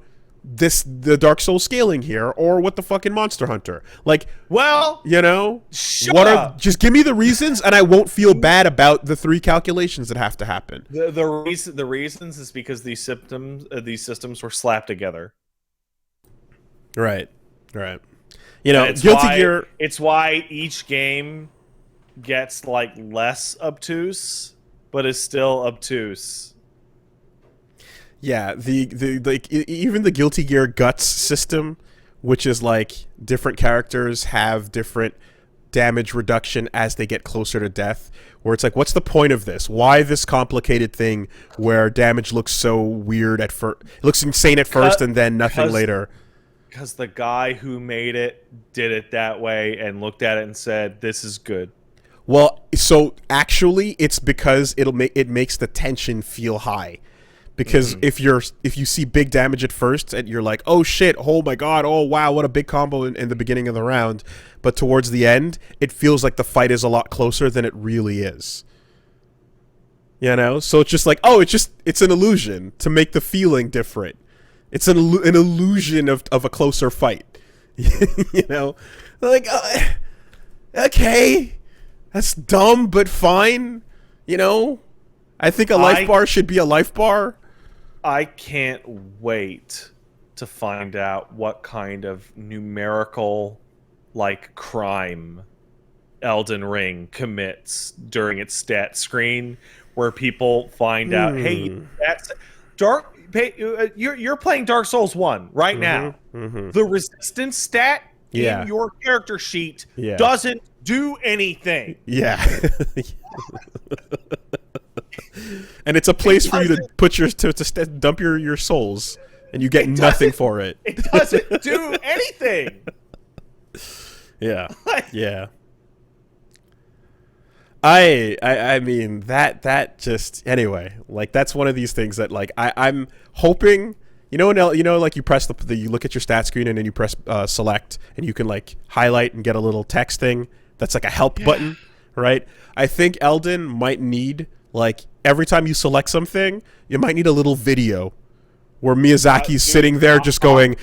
the Dark Souls scaling here, or what the fucking Monster Hunter. Like, Well, just give me the reasons, and I won't feel bad about the three calculations that have to happen. the reasons is because these systems were slapped together. Right. Guilty Gear. It's why each game gets, like, less obtuse, but is still obtuse. Yeah, even the Guilty Gear Guts system, which is, like, different characters have different damage reduction as they get closer to death, where it's like, what's the point of this? Why this complicated thing where damage looks so weird at first? It looks insane at first and then nothing later. because the guy who made it did it that way and looked at it and said, "This is good." Well, so actually, it's because it makes the tension feel high. Because if you see big damage at first and you're like, oh shit, oh my god, oh wow, what a big combo in the beginning of the round, but towards the end, it feels like the fight is a lot closer than it really is. You know, so it's just like, oh, it's an illusion to make the feeling different. It's an illusion of a closer fight. You know, like okay. That's dumb, but fine. You know? I think a life bar should be a life bar. I can't wait to find out what kind of numerical, like, crime Elden Ring commits during its stat screen, where people find out, hey, that's you're playing Dark Souls 1 right now. The resistance stat in your character sheet doesn't do anything. Yeah. And it's a place for you to put to dump your souls, and you get nothing for it. It doesn't do anything. Yeah. Yeah. I mean that just anyway, like that's one of these things that like I'm hoping, you know, like you press you look at your stat screen and then you press select and you can like highlight and get a little text thing that's like a help button, right? I think Elden might need, like, every time you select something, you might need a little video where Miyazaki's sitting there just going,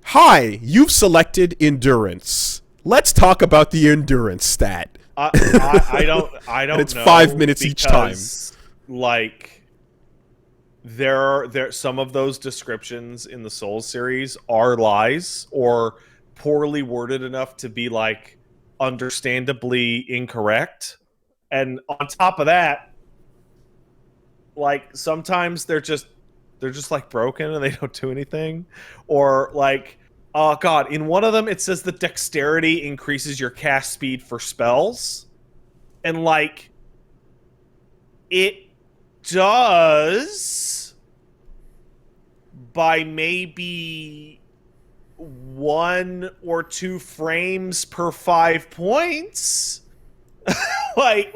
hi, you've selected endurance. Let's talk about the endurance stat. I don't and it's know, 5 minutes each time. Like, there some of those descriptions in the Souls series are lies or poorly worded enough to be like understandably incorrect, and on top of that, like sometimes they're just like broken and they don't do anything, or like, oh god, in one of them it says that dexterity increases your cast speed for spells, and like it does by maybe 1 or 2 frames per 5 points. it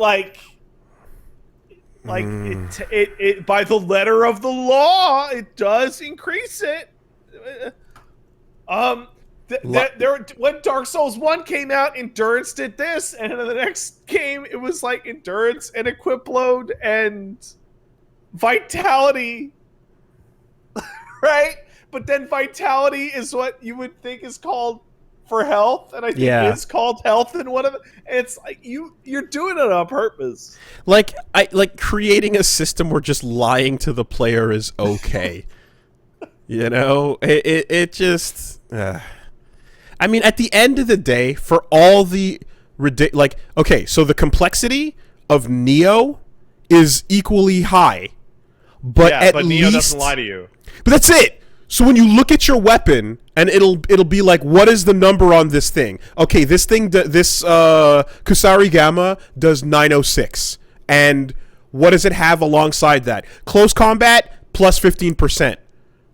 by the letter of the law, it does increase it. When Dark Souls 1 came out, Endurance did this, and in the next game, it was like Endurance and Equip Load and Vitality, right? But then Vitality is what you would think is called for health, and I think it's called health in one of them. It's like you're doing it on purpose. Like creating a system where just lying to the player is okay. You know, it just. I mean, at the end of the day, for all the okay, so the complexity of Nioh is equally high, but but Nioh doesn't lie to you. But that's it. So when you look at your weapon, and it'll be like, what is the number on this thing? Okay, this thing, this Kusari Gamma does 906, and what does it have alongside that? Close combat plus 15%,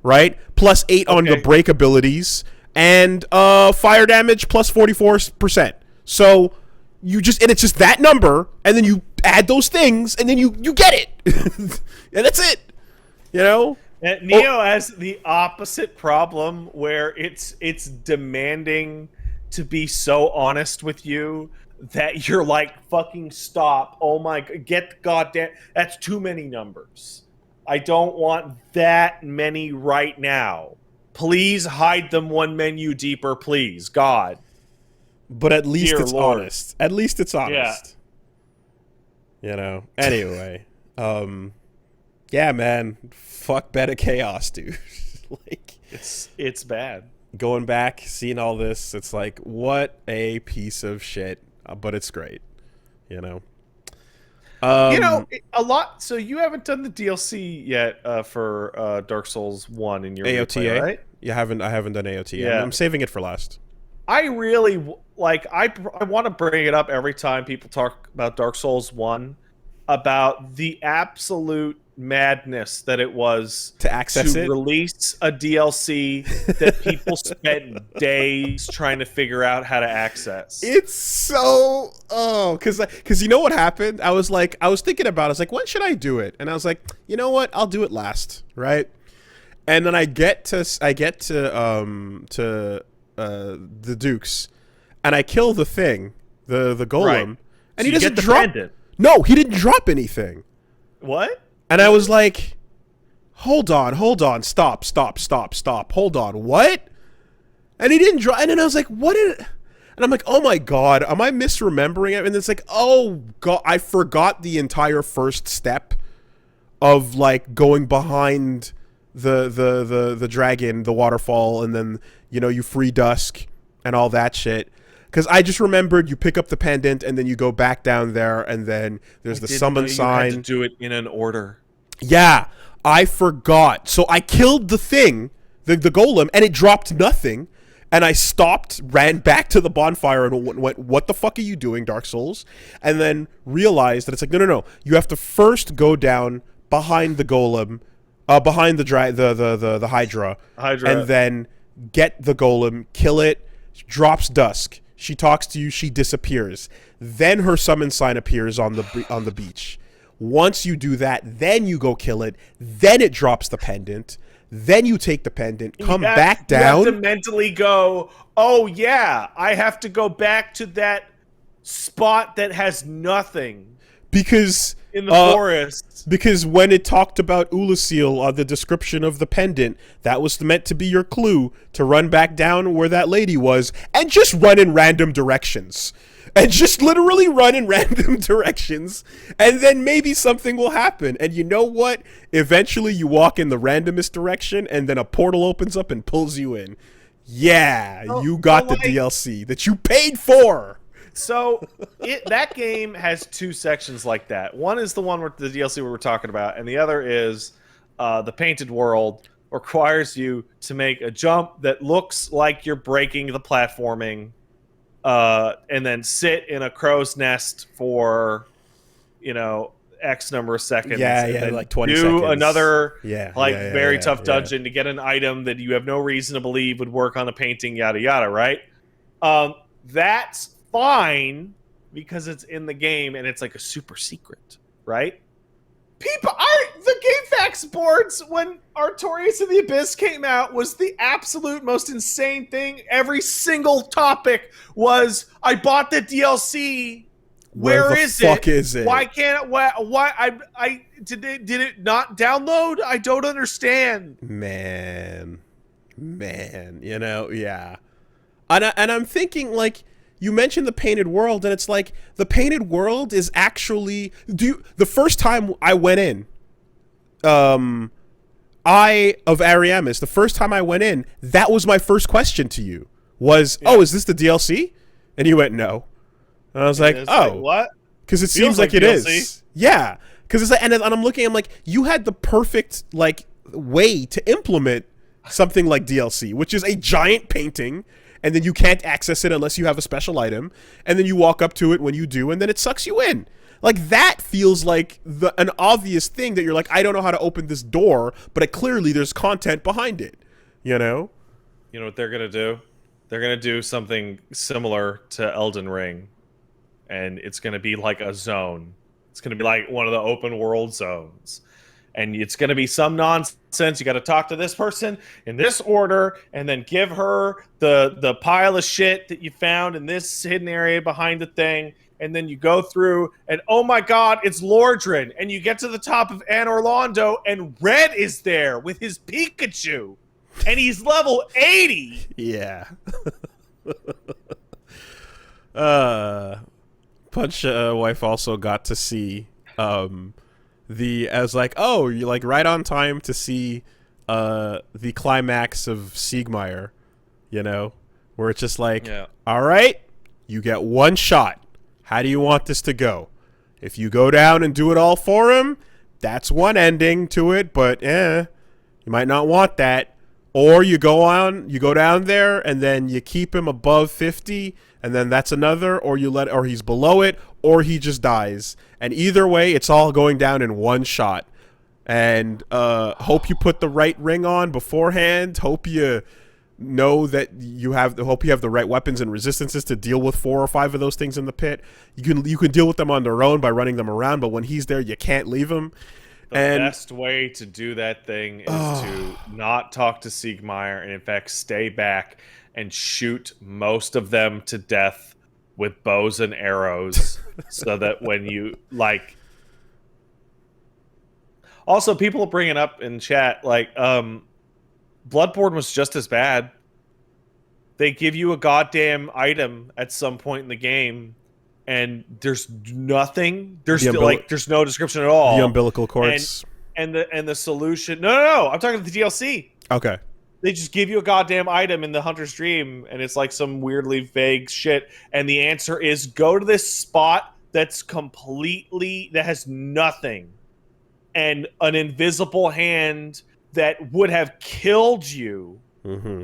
right? Plus 8 on the break abilities, and fire damage plus 44%. So and it's just that number, and then you add those things, and then you get it, and that's it. You know. And Nioh has the opposite problem, where it's demanding to be so honest with you that you're like, fucking stop. Oh my, get goddamn, that's too many numbers. I don't want that many right now. Please hide them one menu deeper, please, God. But at least Dear it's Lord. honest. At least it's honest. Yeah. You know. Anyway, yeah, man. Fuck Beta Chaos, dude. Like, it's bad. Going back, seeing all this, it's like, what a piece of shit. But it's great. You know. You know, a lot. So you haven't done the DLC yet for Dark Souls 1 in your AOTA, replay, right? I haven't done AOTA. Yeah. I'm saving it for last. I really like. I want to bring it up every time people talk about Dark Souls 1, about the absolute madness that it was To access it? release a DLC that people spent days trying to figure out how to access. It's so because you know what happened? I was thinking about it. I was like, when should I do it? And I was like, you know what? I'll do it last, right? And then I get to the Dukes, and I kill the thing, the golem, Right. and So he you doesn't get the drop. pendant. No, he didn't drop anything. What? And I was like, hold on, stop, hold on, what? And he didn't draw. And then I was like, what did? And I'm like, oh my god, am I misremembering it? And it's like, oh god, I forgot the entire first step of like going behind the dragon, the waterfall, and then you free Dusk and all that shit. Because I just remembered you pick up the pendant and then you go back down there and then there's the summon sign. You had to do it in an order. Yeah, I forgot. So I killed the thing, the golem, and it dropped nothing. And I stopped, ran back to the bonfire, and went, "What the fuck are you doing, Dark Souls?" And then realized that it's like, no. You have to first go down behind the golem, behind the Hydra, and then get the golem, kill it, drops Dusk. She talks to you, she disappears. Then her summon sign appears on the beach. Once you do that, then you go kill it. Then it drops the pendant. Then you take the pendant, come back down. You have to mentally go, oh yeah, I have to go back to that spot that has nothing. Because in the forest. Because when it talked about Ulasil on the description of the pendant, that was meant to be your clue to run back down where that lady was and just run in random directions. And just literally run in random directions, and then maybe something will happen. And you know what? Eventually you walk in the randomest direction, and then a portal opens up and pulls you in. Yeah, you got the DLC that you paid for. So that game has two sections like that. One is the one where the DLC we were talking about, and the other is the Painted World requires you to make a jump that looks like you're breaking the platforming, and then sit in a crow's nest for, X number of seconds. Yeah, like 20 seconds. Do another, very tough dungeon to get an item that you have no reason to believe would work on a painting, yada yada, right? That's fine because it's in the game and it's like a super secret, right? The GameFAQs boards when Artorias of the Abyss came out was the absolute most insane thing. Every single topic was, I bought the DLC. Where is it? Where the fuck is it? Why can't it? Why did it not download? I don't understand. Man, yeah. And I'm thinking, like, you mentioned the Painted World, and it's like, the Painted World is actually... the first time I went in, of Ariamis, the first time I went in, that was my first question to you, was, is this the DLC? And you went, no. And I was like, oh. Like, what? Because it seems like it DLC. Is. Yeah. Because it's like, and I'm looking, I'm like, you had the perfect, like, way to implement something like DLC, which is a giant painting, and then you can't access it unless you have a special item, and then you walk up to it when you do, and then it sucks you in. Like, that feels like an obvious thing that you're like, I don't know how to open this door, but clearly there's content behind it, You know what they're going to do? They're going to do something similar to Elden Ring, and it's going to be like a zone. It's going to be like one of the open world zones. And it's going to be some nonsense. You got to talk to this person in this order, and then give her the pile of shit that you found in this hidden area behind the thing. And then you go through, and oh my god, it's Lordran. And you get to the top of Anor Londo, and Red is there with his Pikachu. And he's level 80. Yeah. Punch Wife also got to see... as like, oh, you're like right on time to see the climax of Siegmeyer, where it's just like, all right, you get one shot. How do you want this to go? If you go down and do it all for him, that's one ending to it, but you might not want that. Or you go down there, and then you keep him above 50, and then that's another, or or he's below it, or he just dies. And either way, it's all going down in one shot. And hope you put the right ring on beforehand. Hope you hope you have the right weapons and resistances to deal with 4 or 5 of those things in the pit. You can deal with them on their own by running them around, but when he's there, you can't leave him. The best way to do that thing is to not talk to Siegmeyer and, in fact, stay back and shoot most of them to death with bows and arrows so that when you, like... Also, people are bringing up in chat, like, Bloodborne was just as bad. They give you a goddamn item at some point in the game, and there's nothing. There's there's no description at all. The umbilical cords and the solution. No. I'm talking about the DLC. Okay. They just give you a goddamn item in the Hunter's Dream, and it's like some weirdly vague shit. And the answer is go to this spot that has nothing, and an invisible hand that would have killed you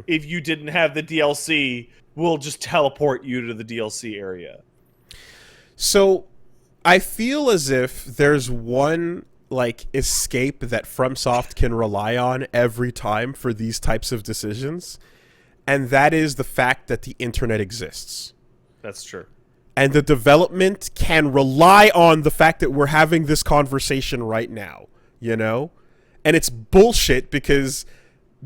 if you didn't have the DLC will just teleport you to the DLC area. So, I feel as if there's one, like, escape that FromSoft can rely on every time for these types of decisions, and that is the fact that the internet exists. That's true. And the development can rely on the fact that we're having this conversation right now, you know? And it's bullshit because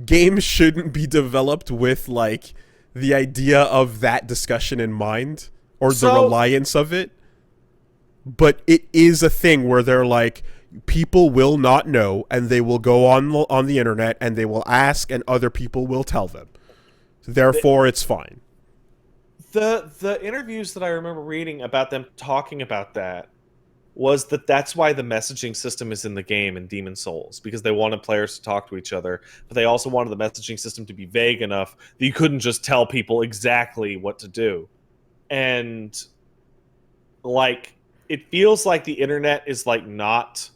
games shouldn't be developed with, like, the idea of that discussion in mind or the reliance of it. But it is a thing where they're like, people will not know, and they will go on the internet and they will ask, and other people will tell them. Therefore, it's fine. The interviews that I remember reading about them talking about that was that's why the messaging system is in the game in Demon's Souls, because they wanted players to talk to each other, but they also wanted the messaging system to be vague enough that you couldn't just tell people exactly what to do. And, like, it feels like the internet is, like, not...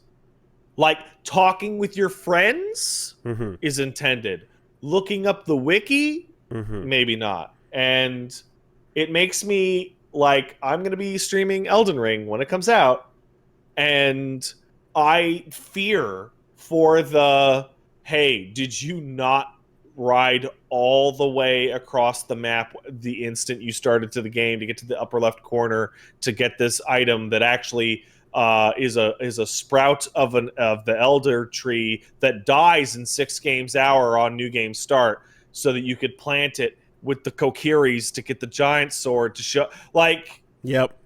Like, talking with your friends is intended. Looking up the wiki, maybe not. And it makes me, like, I'm going to be streaming Elden Ring when it comes out, and I fear for hey, did you not ride all the way across the map the instant you started to the game to get to the upper left corner to get this item that actually is a sprout of the elder tree that dies in 6 games hour on new game start, so that you could plant it with the kokiris to get the giant sword to show, like... Yep.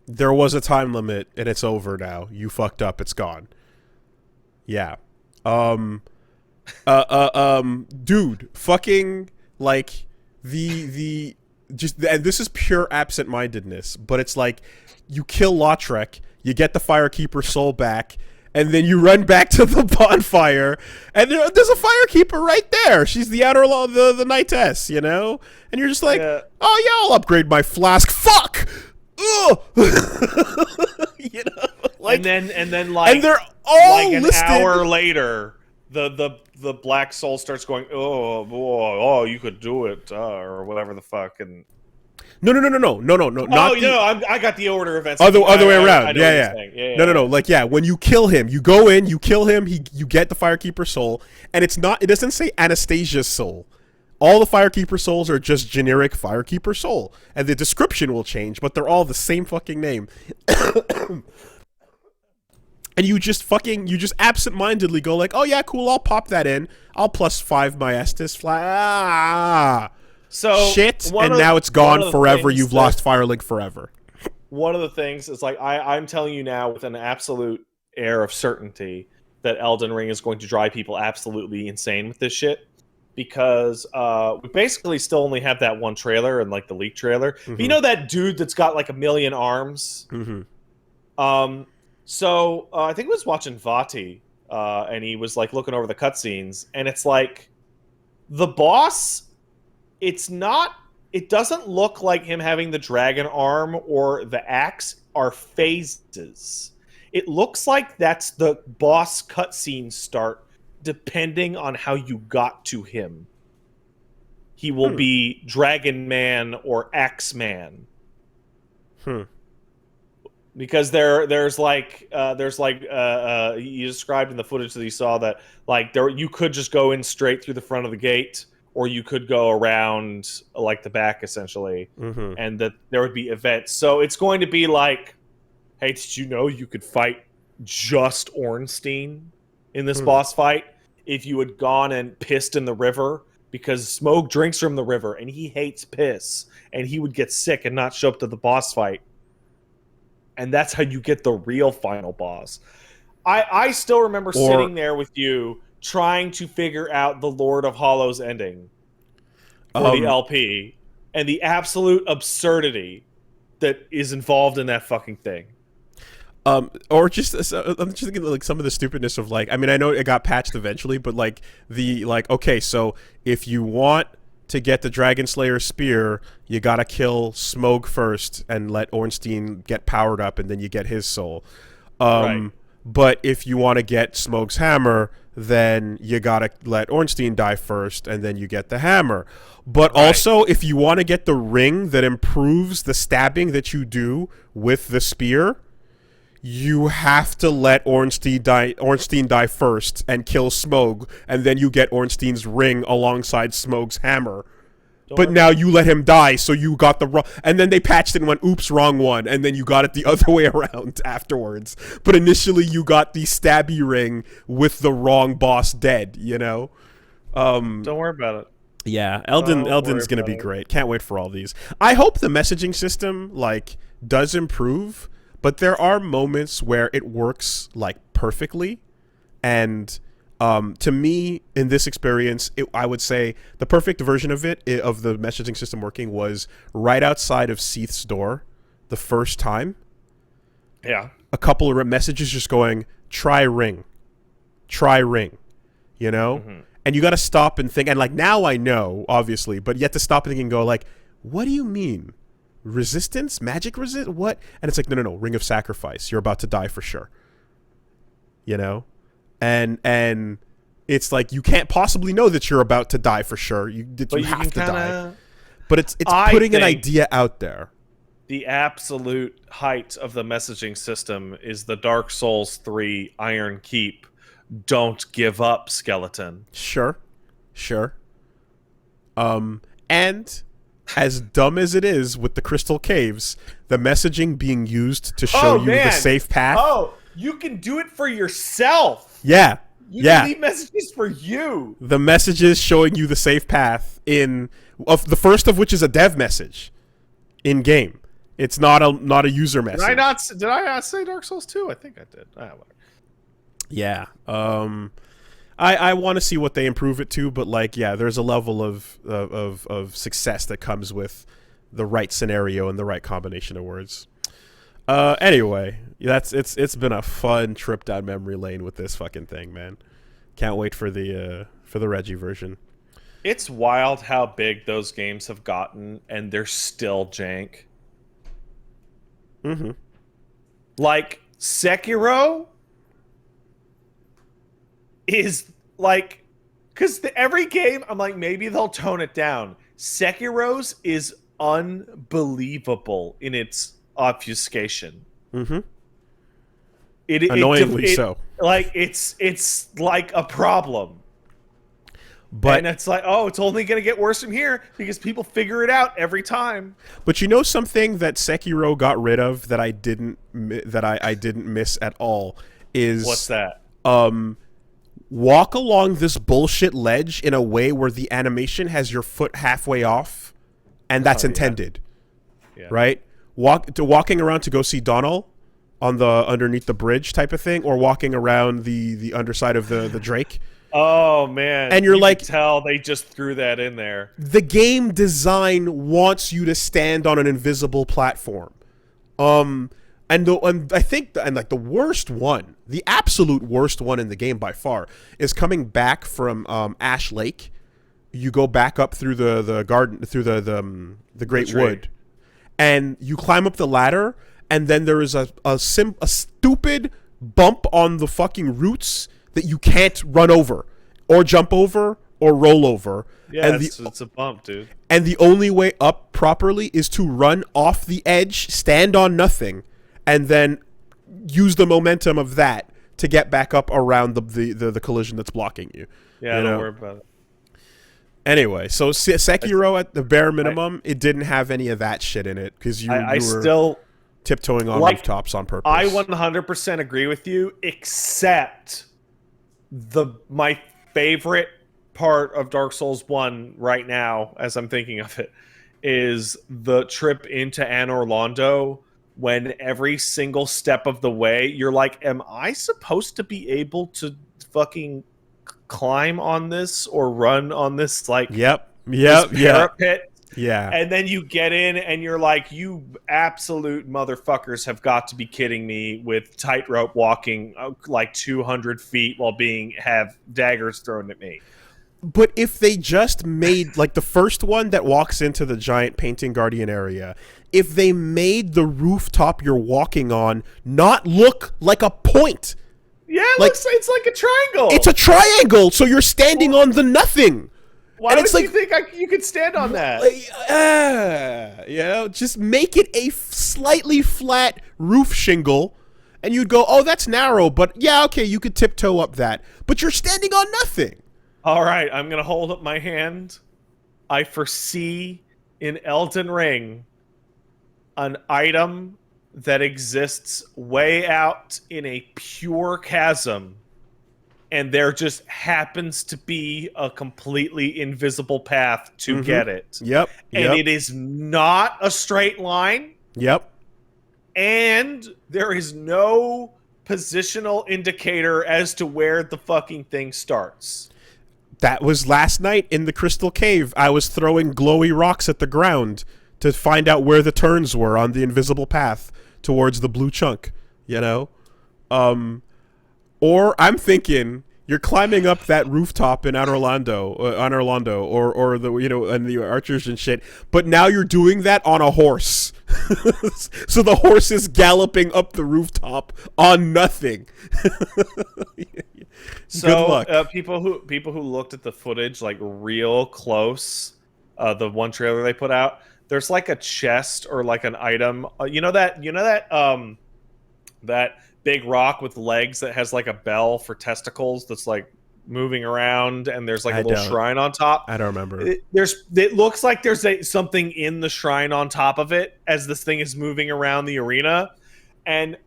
There was a time limit, and it's over now. You fucked up. It's gone. Yeah. Dude, fucking, like, and this is pure absent-mindedness, but it's like, you kill Lautrec, you get the Firekeeper soul back, and then you run back to the bonfire, and there's a Firekeeper right there. She's the Anor Londo, the Knightess, you know? And you're just like, oh yeah, I'll upgrade my flask. Fuck! Ugh! You know? Like, and then like, and they're all like an listed. hour later, the black soul starts going, oh, you could do it, or whatever the fuck, and... No. I got the order events. Other way around. Yeah. No. Like, yeah, when you kill him, you go in, you kill him, you get the Firekeeper soul, and it doesn't say Anastasia's soul. All the Firekeeper souls are just generic Firekeeper soul, and the description will change, but they're all the same fucking name. And you just absent-mindedly go like, oh yeah, cool, I'll pop that in. I'll +5 my Estus. So shit, and now it's gone forever. You've lost Firelink forever. One of the things is, like, I'm telling you now with an absolute air of certainty that Elden Ring is going to drive people absolutely insane with this shit, because we basically still only have that one trailer and, like, the leak trailer. But you know that dude that's got like 1,000,000 arms? So I think I was watching Vati, and he was like looking over the cutscenes, and it's like the boss. It doesn't look like him having the dragon arm or the axe are phases. It looks like that's the boss cutscene start, depending on how you got to him. he will be Dragon Man or Axe Man. Because there's like you described in the footage that you saw that like you could just go in straight through the front of the gate, or you could go around like the back essentially, and that there would be events. So it's going to be like, hey, did you know you could fight just Ornstein in this boss fight if you had gone and pissed in the river? Because Smough drinks from the river and he hates piss, and he would get sick and not show up to the boss fight. And that's how you get the real final boss. I still remember sitting there with you trying to figure out the Lord of Hollows ending for the LP and the absolute absurdity that is involved in that fucking thing. Or just I'm just thinking like some of the stupidness of like, I mean, I know it got patched eventually, but like okay, so if you want to get the Dragon Slayer spear, you gotta kill Smough first and let Ornstein get powered up, and then you get his soul. Right. But if you want to get Smough's hammer, then you gotta let Ornstein die first, and then you get the hammer. But also, if you want to get the ring that improves the stabbing that you do with the spear, you have to let Ornstein die first and kill Smough, and then you get Ornstein's ring alongside Smough's hammer. But now you let him die, so you got the wrong... And then they patched it and went, oops, wrong one. And then you got it the other way around afterwards. But initially you got the stabby ring with the wrong boss dead, you know? Don't worry about it. Yeah, Elden's going to be great. Can't wait for all these. I hope the messaging system, like, does improve, but there are moments where it works, like, perfectly. And... to me, in this experience, I would say the perfect version of it, of the messaging system working, was right outside of Seath's door the first time. Yeah. A couple of messages just going, try ring, you know? And you got to stop and think. And like, now I know, obviously, but you have to stop and think and go like, what do you mean? Resistance? Magic resist? What? And it's like, no, ring of sacrifice. You're about to die for sure. You know? And it's like you can't possibly know that you're about to die for sure. You have to die. But it's putting an idea out there. The absolute height of the messaging system is the Dark Souls 3 Iron Keep. Don't give up, skeleton. Sure. And as dumb as it is with the crystal caves, the messaging being used to show the safe path. Oh, you can do it for yourself. Yeah. You can leave messages for you. The messages showing you the safe path of the first of which is a dev message in game. It's not a user message. Did I not say Dark Souls 2? I think I did. Yeah. I want to see what they improve it to, but like, yeah, there's a level of success that comes with the right scenario and the right combination of words. Anyway, it's been a fun trip down memory lane with this fucking thing, man. Can't wait for the Reggie version. It's wild how big those games have gotten, and they're still jank. Like Sekiro is like, because every game I'm like, maybe they'll tone it down. Sekiro's is unbelievable in its obfuscation. Annoyingly so. Like it's like a problem. But and it's like, oh, it's only going to get worse from here because people figure it out every time. But you know something that Sekiro got rid of that I didn't miss at all is what's that? Walk along this bullshit ledge in a way where the animation has your foot halfway off, and that's intended. Yeah. Right? Walking around to go see Donald on the underneath the bridge type of thing, or walking around the underside of the Drake. Oh man. And you like, can tell they just threw that in there. The game design wants you to stand on an invisible platform. And I think like the worst one, the absolute worst one in the game by far, is coming back from Ash Lake. You go back up through the garden, through the Great Wood, and you climb up the ladder, and then there is a stupid bump on the fucking roots that you can't run over or jump over or rollover. Yeah, And it's a bump, dude. and the only way up properly is to run off the edge, stand on nothing, and then use the momentum of that to get back up around the collision that's blocking you. Yeah, you don't know? worry about it. Anyway, so Sekiro at the bare minimum, it didn't have any of that shit in it because you were still tiptoeing on rooftops on purpose. I 100% agree with you, except my favorite part of Dark Souls 1 right now, as I'm thinking of it, is the trip into Anor Londo, when every single step of the way you're like, am I supposed to be able to fucking climb on this or run on this, like, this parapet? Yeah. And then you get in and you're like, you absolute motherfuckers have got to be kidding me with tightrope walking like 200 feet while have daggers thrown at me. But if they just made, like, the first one that walks into the giant painting guardian area, if they made the rooftop you're walking on not look like a point. Yeah, it's like a triangle. It's a triangle, so you're standing on the nothing. Why would you think you could stand on that? Just make it a slightly flat roof shingle, and you'd go, oh, that's narrow, but yeah, okay, you could tiptoe up that. But you're standing on nothing. All right, I'm going to hold up my hand. I foresee in Elden Ring an item that exists way out in a pure chasm, and there just happens to be a completely invisible path to get it. Yep. And it is not a straight line. Yep. And there is no positional indicator as to where the fucking thing starts. That was last night in the Crystal Cave. I was throwing glowy rocks at the ground to find out where the turns were on the invisible path towards the blue chunk, you know? Or I'm thinking you're climbing up that rooftop in Anor Londo, or the, you know, and the archers and shit, but now you're doing that on a horse. So the horse is galloping up the rooftop on nothing. So, good luck. People who looked at the footage like real close, the one trailer they put out, there's like a chest or like an item. That big rock with legs that has like a bell for testicles that's like moving around, and there's like a little shrine on top. I don't remember. It looks like there's something in the shrine on top of it as this thing is moving around the arena, and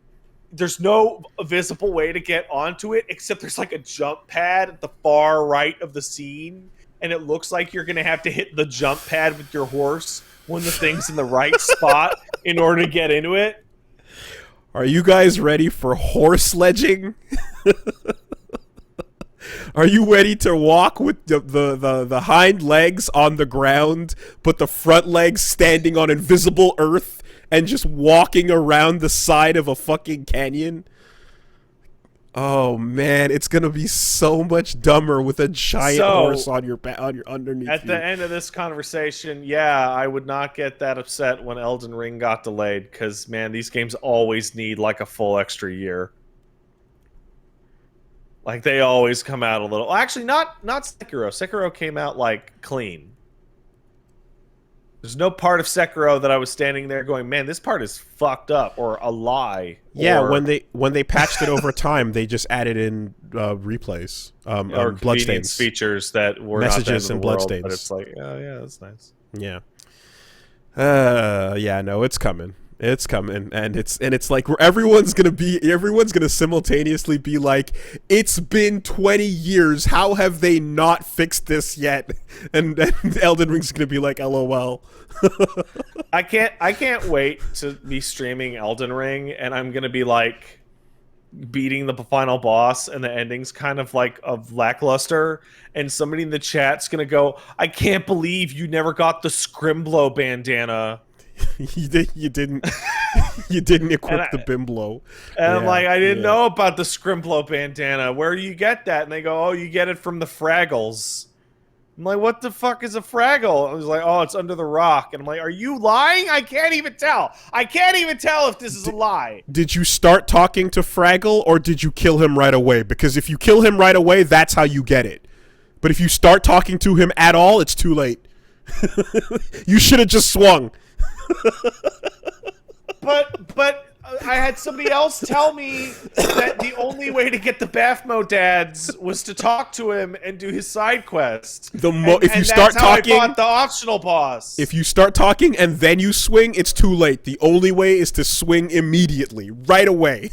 there's no visible way to get onto it except there's like a jump pad at the far right of the scene, and it looks like you're gonna have to hit the jump pad with your horse when the thing's in the right spot in order to get into it. Are you guys ready for horse sledging? Are you ready to walk with the hind legs on the ground, but the front legs standing on invisible earth and just walking around the side of a fucking canyon? Oh man, it's gonna be so much dumber with a giant horse on your underneath. At the end of this conversation, yeah, I would not get that upset when Elden Ring got delayed, because man, these games always need like a full extra year. Like they always come out a little. Actually, not Sekiro. Sekiro came out like clean. There's no part of Sekiro that I was standing there going, man, this part is fucked up or a lie. Yeah, when they patched it over time, they just added in replays, or bloodstains features that were messages not and bloodstains. bloodstains. But it's like, oh yeah, that's nice. Yeah. Yeah, no, it's coming. It's coming, and it's like everyone's gonna simultaneously be like, it's been 20 years. How have they not fixed this yet? And Elden Ring's gonna be like, LOL. I can't wait to be streaming Elden Ring, and I'm gonna be like beating the final boss, and the ending's kind of like of lackluster, and somebody in the chat's gonna go, I can't believe you never got the Scrimblow bandana. You didn't equip the Bimblow. And I'm like, I didn't know about the Scrimblow bandana. Where do you get that? And they go, oh, you get it from the Fraggles. I'm like, what the fuck is a Fraggle? I was like, oh, it's under the rock. And I'm like, are you lying? I can't even tell. I can't even tell if this is a lie. Did you start talking to Fraggle, or did you kill him right away? Because if you kill him right away, that's how you get it. But if you start talking to him at all, it's too late. You should have just swung. But I had somebody else tell me that the only way to get the Baphomet dads was to talk to him and do his side quest. If you start that's how talking, I fought the optional boss. if you start talking and then you swing, it's too late. The only way is to swing immediately, right away.